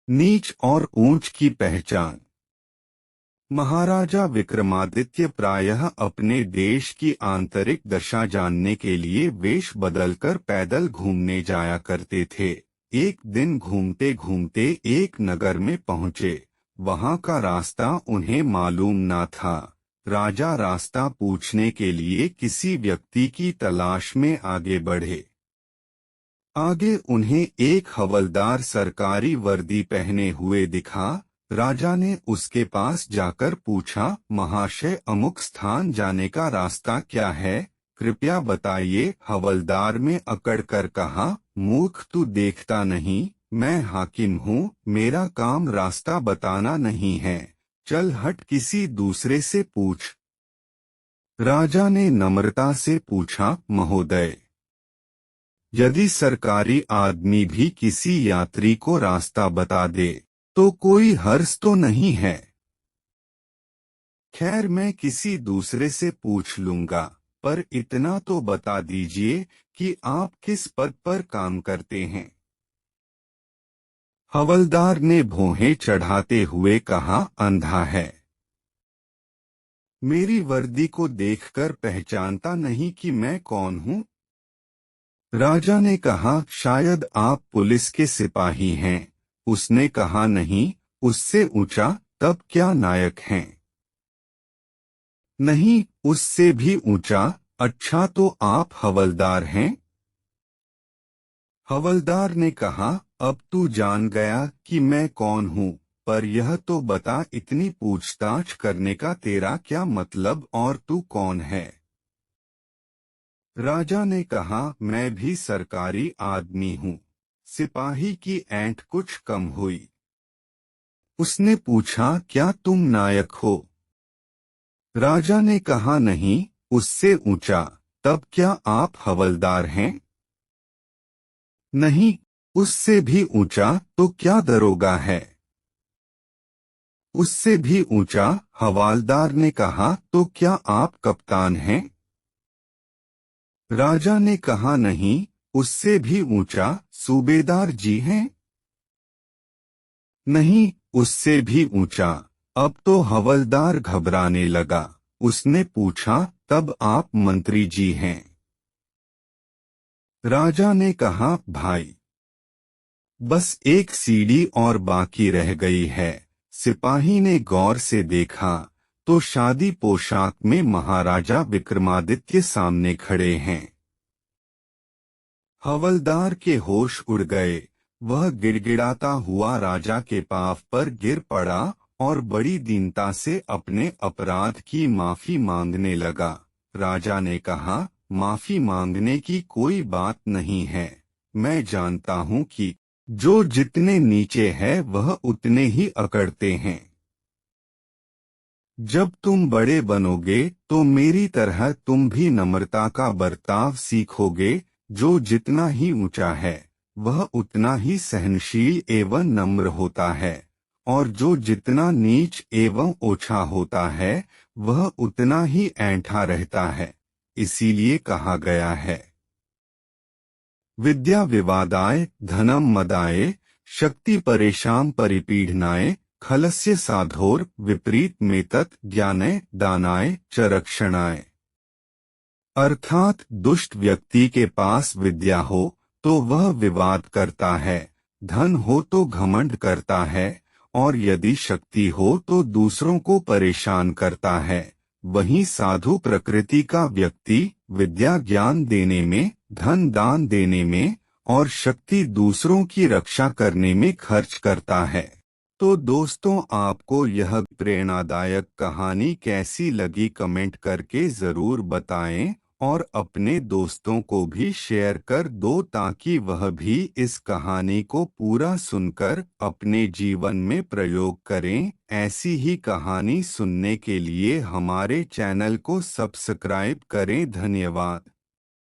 नीच और ऊंच की पहचान। महाराजा विक्रमादित्य प्रायः अपने देश की आंतरिक दशा जानने के लिए वेश बदलकर पैदल घूमने जाया करते थे। एक दिन घूमते घूमते एक नगर में पहुँचे। वहाँ का रास्ता उन्हें मालूम न था। राजा रास्ता पूछने के लिए किसी व्यक्ति की तलाश में आगे बढ़े। आगे उन्हें एक हवलदार सरकारी वर्दी पहने हुए दिखा। राजा ने उसके पास जाकर पूछा, महाशय, अमुक स्थान जाने का रास्ता क्या है, कृपया बताइए। हवलदार में अकड़ कर कहा, मूर्ख, तू देखता नहीं, मैं हाकिम हूँ, मेरा काम रास्ता बताना नहीं है, चल हट, किसी दूसरे से पूछ। राजा ने नम्रता से पूछा, महोदय, यदि सरकारी आदमी भी किसी यात्री को रास्ता बता दे तो कोई हर्ज तो नहीं है। खैर, मैं किसी दूसरे से पूछ लूंगा, पर इतना तो बता दीजिए कि आप किस पद पर काम करते हैं। हवलदार ने भौहें चढ़ाते हुए कहा, अंधा है। मेरी वर्दी को देखकर पहचानता नहीं कि मैं कौन हूँ। राजा ने कहा, शायद आप पुलिस के सिपाही हैं। उसने कहा, नहीं, उससे ऊंचा। तब क्या नायक हैं? नहीं, उससे भी ऊंचा। अच्छा, तो आप हवलदार हैं? हवलदार ने कहा, अब तू जान गया कि मैं कौन हूँ, पर यह तो बता, इतनी पूछताछ करने का तेरा क्या मतलब, और तू कौन है? राजा ने कहा, मैं भी सरकारी आदमी हूँ। सिपाही की ऐंठ कुछ कम हुई। उसने पूछा, क्या तुम नायक हो? राजा ने कहा, नहीं, उससे ऊंचा। तब क्या आप हवलदार हैं? नहीं, उससे भी ऊंचा। तो क्या दरोगा है? उससे भी ऊंचा। हवालदार ने कहा, तो क्या आप कप्तान हैं? राजा ने कहा, नहीं, उससे भी ऊंचा। सूबेदार जी हैं? नहीं, उससे भी ऊंचा। अब तो हवलदार घबराने लगा। उसने पूछा, तब आप मंत्री जी हैं? राजा ने कहा, भाई, बस एक सीढ़ी और बाकी रह गई है। सिपाही ने गौर से देखा तो शादी पोशाक में महाराजा विक्रमादित्य सामने खड़े हैं। हवलदार के होश उड़ गए। वह गिड़गिड़ाता हुआ राजा के पांव पर गिर पड़ा और बड़ी दीनता से अपने अपराध की माफी मांगने लगा। राजा ने कहा, माफी मांगने की कोई बात नहीं है। मैं जानता हूँ कि जो जितने नीचे है वह उतने ही अकड़ते हैं। जब तुम बड़े बनोगे तो मेरी तरह तुम भी नम्रता का बर्ताव सीखोगे। जो जितना ही ऊंचा है वह उतना ही सहनशील एवं नम्र होता है, और जो जितना नीच एवं ओछा होता है वह उतना ही ऐंठा रहता है। इसीलिए कहा गया है, विद्या विवादाय धनम मदाय शक्ति परेशान परिपीडनाय खलस्य साधोर विपरीत मेतत ज्ञानय दानाय च रक्षणाय। अर्थात दुष्ट व्यक्ति के पास विद्या हो तो वह विवाद करता है, धन हो तो घमंड करता है, और यदि शक्ति हो तो दूसरों को परेशान करता है। वहीं साधु प्रकृति का व्यक्ति विद्या ज्ञान देने में, धन दान देने में और शक्ति दूसरों की रक्षा करने में खर्च करता है। तो दोस्तों, आपको यह प्रेरणादायक कहानी कैसी लगी कमेंट करके ज़रूर बताएं, और अपने दोस्तों को भी शेयर कर दो ताकि वह भी इस कहानी को पूरा सुनकर अपने जीवन में प्रयोग करें। ऐसी ही कहानी सुनने के लिए हमारे चैनल को सब्सक्राइब करें। धन्यवाद।